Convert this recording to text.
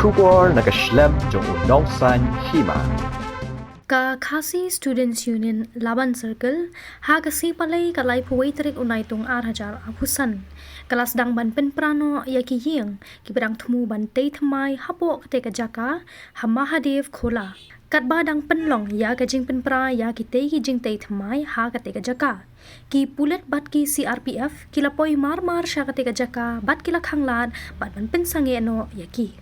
Shubor nakaslem jong unongsan Hima. Ka Khasi Students Union Laban Circle ha kasi palay kalay puwaitrik unay tung 4,000 apusan. Kelas dang ban Pynpra no Ïaki ying kiberang temu ban Thymmai hapo kate kajaka ha Mahadev Khola. Kat badang penlong ya ka Pynpra ya ki Jingtei Thymmai ha kate kajaka. Ki pulet bat ki CRPF kilapoi mar sya kate kajaka bat kila khanglat bat ban pensange no Ïaki.